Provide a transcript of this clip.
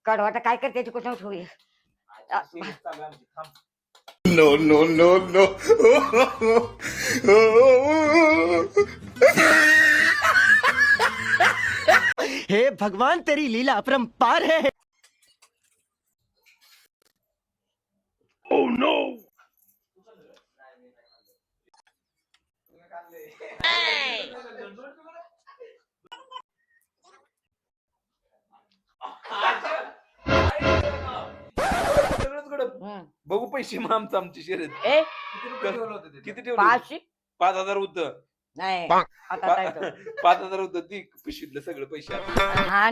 काढवाटा काय करते त्याची कुठं ठेवूया. No, no, no, no. हे भगवान तेरी लीला अपरंपार है. Oh no. बघू पैसे मग आमची शर्यत ए किती ठेवलं 500 5,000 होतं नाही आता काय 5,000 होतं ती पिशवीतलं सगळं पैसे हा